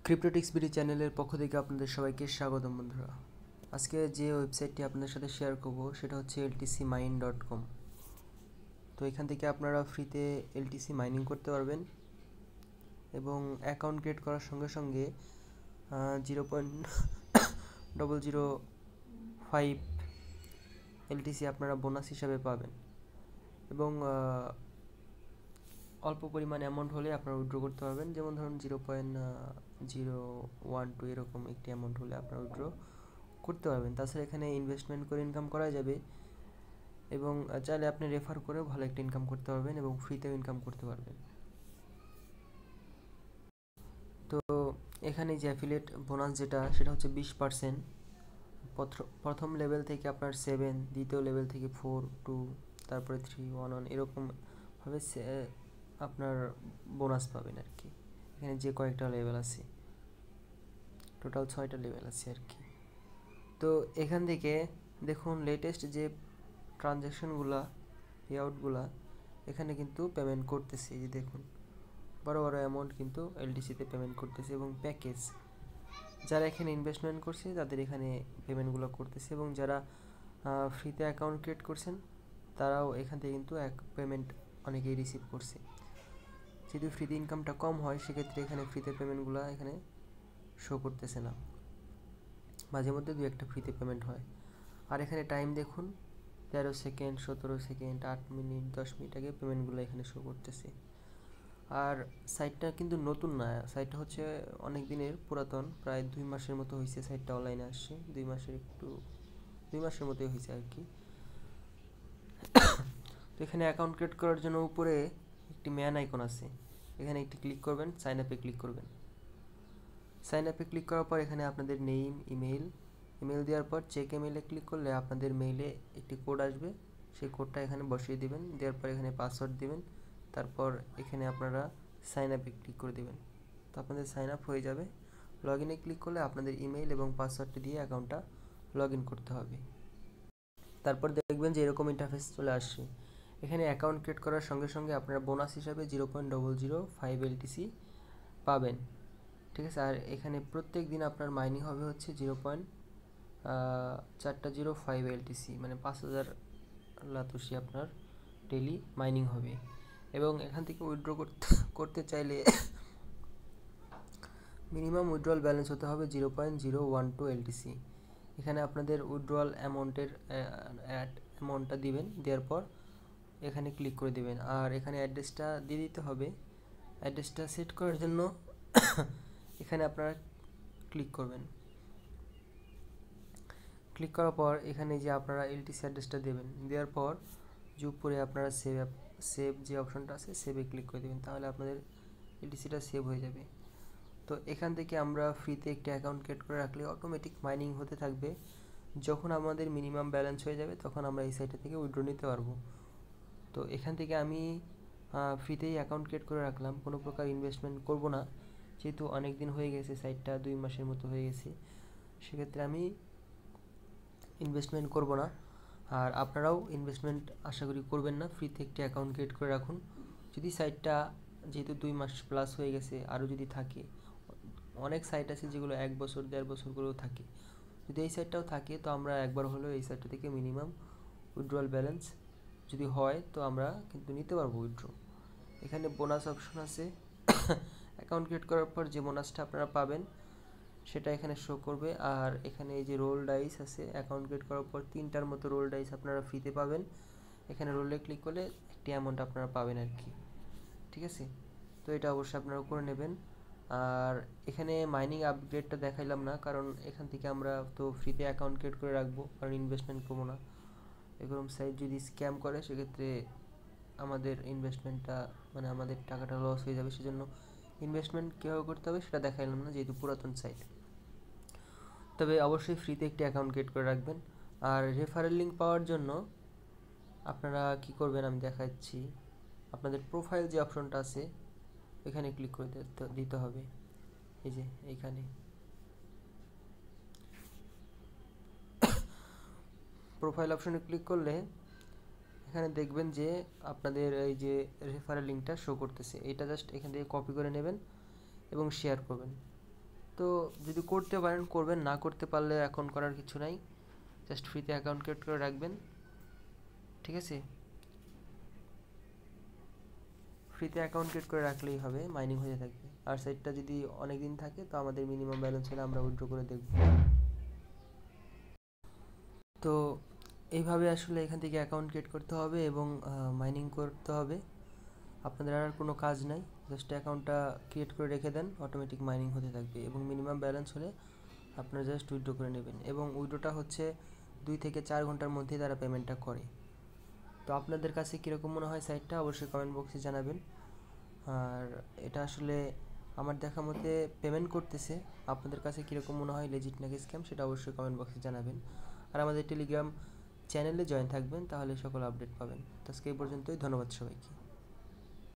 ক্রিপ্টোটিক্স BD চ্যানেলের পক্ষ থেকে আপনাদের সবাইকে স্বাগতম বন্ধুরা। আজকে যে ওয়েবসাইটটি আপনাদের সাথে শেয়ার করব সেটা হচ্ছে ltcmine.com। তো এখান থেকে আপনারা ফ্রিতে এলটিসি মাইনিং করতে পারবেন এবং অ্যাকাউন্ট ক্রিয়েট করার সঙ্গে সঙ্গে 0.005 এলটিসি আপনারা বোনাস হিসাবে পাবেন এবং অল্প পরিমাণ অ্যামাউন্ট হলে আপনারা উইথড্র করতে পারবেন। যেমন ধরুন 0.012 এরকম একটি অ্যামাউন্ট হলে আপনারা উইথড্র করতে পারবেন। তাছাড়া এখানে ইনভেস্টমেন্ট করে ইনকাম করা যাবে এবং চাইলে আপনি রেফার করেও ভালো একটা ইনকাম করতে পারবেন এবং ফ্রিতেও ইনকাম করতে পারবেন। তো এখানে যে অ্যাফিলিয়েট বোনাস যেটা সেটা হচ্ছে 20%। প্রথম লেভেল থেকে আপনার 7, দ্বিতীয় লেভেল থেকে 4, 2, তারপরে 3, 1, 1 এরকমভাবে আপনার বোনাস পাবেন আর কি। এখানে যে কয়েকটা লেভেল আছে, টোটাল 6টা লেভেল আছে আর কি। তো এখান থেকে দেখুন লেটেস্ট যে ট্রানজ্যাকশনগুলা, পে আউটগুলা এখানে কিন্তু পেমেন্ট করতেছে। এই যে দেখুন বড় বড় অ্যামাউন্ট কিন্তু এলটিসিতে পেমেন্ট করতেছে এবং প্যাকেজ যারা এখানে ইনভেস্টমেন্ট করছে তাদের এখানে পেমেন্টগুলো করতেছে এবং যারা ফ্রিতে অ্যাকাউন্ট ক্রিয়েট করছেন তারাও এখান থেকে কিন্তু পেমেন্ট অনেকেই রিসিভ করছে। যদি ফ্রিতে ইনকামটা কম হয় সেক্ষেত্রে এখানে ফ্রিতে পেমেন্টগুলো এখানে শো করতেছে না, মাঝে মধ্যে 2-1টা ফ্রিতে পেমেন্ট হয়। আর এখানে টাইম দেখুন 13 সেকেন্ড, 17 সেকেন্ড, 8 মিনিট, 10 মিনিট আগে পেমেন্টগুলো এখানে শো করতেছে। আর সাইটটা কিন্তু নতুন না, সাইটটা হচ্ছে অনেক দিনের পুরাতন, প্রায় 2 মাসের মতো হয়েছে সাইটটা অনলাইনে আসছে। 2 মাসের মতোই হয়েছে আর কি। তো এখানে অ্যাকাউন্ট ক্রিয়েট করার জন্য উপরে একটি ম্যান আইকন আছে, এখানে একটি ক্লিক করবেন, সাইন আপে ক্লিক করবেন। সাইন আপে ক্লিক করার পর এখানে আপনাদের নেম, ইমেল দেওয়ার পর চেক ইমেলে ক্লিক করলে আপনাদের মেইলে একটি কোড আসবে, সেই কোডটা এখানে বসিয়ে দিবেন। দেওয়ার পর এখানে পাসওয়ার্ড দিবেন, তারপর এখানে আপনারা সাইন আপে ক্লিক করে দিবেন। তো আপনাদের সাইন আপ হয়ে যাবে। লগ ইনে ক্লিক করলে আপনাদের ইমেল এবং পাসওয়ার্ডটি দিয়ে অ্যাকাউন্টটা লগ ইন করতে হবে। তারপর দেখবেন যে এরকম ইন্টারফেস চলে আসছে। এখানে অ্যাকাউন্ট ক্রিয়েট করার সঙ্গে সঙ্গে আপনারা বোনাস হিসাবে 0.005 এলটিসি পাবেন, ঠিক আছে। আর এখানে প্রত্যেক দিন আপনার মাইনিং হবে হচ্ছে 0.405 এলটিসি, মানে 5000 লাতুসি আপনার ডেলি মাইনিং হবে। এবং এখান থেকে উইথড্র করতে চাইলে মিনিমাম উইথড্রয়াল ব্যালেন্স হতে হবে 0.012 এলটিসি। এখানে আপনাদের উইথড্রয়াল অ্যামাউন্টটা দিবেন, দেওয়ার পর এখানে ক্লিক করে দিবেন। আর এখানে অ্যাড্রেসটা দিয়ে দিতে হবে। অ্যাড্রেসটা সেট করার জন্য এখানে আপনারা ক্লিক করবেন। ক্লিক করার পর এখানে যে আপনারা এলটিসি অ্যাড্রেসটা দেবেন, দেওয়ার পর যে উপরে আপনারা সেভ যে অপশনটা আছে সেভে ক্লিক করে দেবেন, তাহলে আপনাদের এলটিসিটা সেভ হয়ে যাবে। তো এখান থেকে আমরা ফ্রিতে একটি অ্যাকাউন্ট ক্রিয়েট করে রাখলে অটোমেটিক মাইনিং হতে থাকবে। যখন আমাদের মিনিমাম ব্যালেন্স হয়ে যাবে তখন আমরা এই সাইটটা থেকে উইথড্র নিতে পারবো। তো এখান থেকে আমি ফ্রিতেই অ্যাকাউন্ট ক্রিয়েট করে রাখলাম, কোনো প্রকার ইনভেস্টমেন্ট করব না, যেহেতু অনেক দিন হয়ে গেছে, সাইটটা 2 মাসের মতো হয়ে গেছে, সেক্ষেত্রে আমি ইনভেস্টমেন্ট করব না। আর আপনারাও ইনভেস্টমেন্ট আশা করি করবেন না, ফ্রিতে একটি অ্যাকাউন্ট ক্রিয়েট করে রাখুন। যদি সাইটটা যেহেতু 2 মাস প্লাস হয়ে গেছে, আরও যদি থাকে, অনেক সাইট আছে যেগুলো 1 বছর 1.5 বছর করেও থাকে, যদি এই সাইটটাও থাকে তো আমরা একবার হলেও এই সাইটটা থেকে মিনিমাম উইথড্রয়াল ব্যালেন্স যদি হয় তো আমরা কিন্তু নিতে পারবো উইথড্র। এখানে বোনাস অপশন আছে, অ্যাকাউন্ট ক্রিয়েট করার পর যে বোনাসটা আপনারা পাবেন সেটা এখানে শো করবে। আর এখানে এই যে রোল ডাইস আছে, অ্যাকাউন্ট ক্রিয়েট করার পর 3টার মতো রোল ডাইস আপনারা ফ্রিতে পাবেন। এখানে রোলে ক্লিক করলে একটি অ্যামাউন্ট আপনারা পাবেন আর কি, ঠিক আছে। তো এটা অবশ্যই আপনারা করে নেবেন। আর এখানে মাইনিং আপগ্রেডটা দেখাইলাম না, কারণ এখান থেকে আমরা তো ফ্রিতে অ্যাকাউন্ট ক্রিয়েট করে রাখবো, কারণ ইনভেস্টমেন্ট করবো না। এরকম সাইট যদি স্ক্যাম করে সেক্ষেত্রে আমাদের ইনভেস্টমেন্টটা, মানে আমাদের টাকাটা লস হয়ে যাবে, সেজন্য ইনভেস্টমেন্ট কীভাবে করতে হবে সেটা দেখাইলাম না, যেহেতু পুরাতন সাইট। তবে অবশ্যই ফ্রিতে একটি অ্যাকাউন্ট ক্রিয়েট করে রাখবেন। আর রেফারেল লিঙ্ক পাওয়ার জন্য আপনারা কি করবেন আমি দেখাচ্ছি। আপনাদের প্রোফাইল যে অপশনটা আছে এখানে ক্লিক করে দিতে হবে। এই যে এইখানে প্রোফাইল অপশনে ক্লিক করলে এখানে দেখবেন যে আপনাদের এই যে রেফারেল লিঙ্কটা শো করতেছে, এটা জাস্ট এখান থেকে কপি করে নেবেন এবং শেয়ার করবেন। তো যদি করতে পারেন করবেন, না করতে পারলে এখন করার কিছু নাই, জাস্ট ফ্রিতে অ্যাকাউন্ট ক্রিয়েট করে রাখবেন। ঠিক আছে, ফ্রিতে অ্যাকাউন্ট ক্রিয়েট করে রাখলেই হবে, মাইনিং হয়ে থাকবে। আর সাইটটা যদি অনেক দিন থাকে তো আমাদের মিনিমাম ব্যালেন্স হলে আমরা উইথড্র করে দেখব। তো এইভাবে আসলে এখান থেকে অ্যাকাউন্ট ক্রিয়েট করতে হবে এবং মাইনিং করতে হবে। আপনাদের আর কোনো কাজ নাই, জাস্ট অ্যাকাউন্টটা ক্রিয়েট করে রেখে দেন, অটোমেটিক মাইনিং হতে থাকবে এবং মিনিমাম ব্যালেন্স হলে আপনারা জাস্ট উইথড্র করে নেবেন। এবং উইথড্রটা হচ্ছে 2 থেকে 4 ঘন্টার মধ্যেই তারা পেমেন্টটা করে। তো আপনাদের কাছে কীরকম মনে হয় সাইটটা অবশ্যই কমেন্ট বক্সে জানাবেন। আর এটা আসলে আমার দেখা মতে পেমেন্ট করতেছে, আপনাদের কাছে কীরকম মনে হয়, লেজিট নাকি স্ক্যাম, সেটা অবশ্যই কমেন্ট বক্সে জানাবেন। আর আমাদের টেলিগ্রাম চ্যানেলে জয়েন থাকবেন, তাহলে সকল আপডেট পাবেন। তো আজকে এই পর্যন্তই, ধন্যবাদ সবাইকে।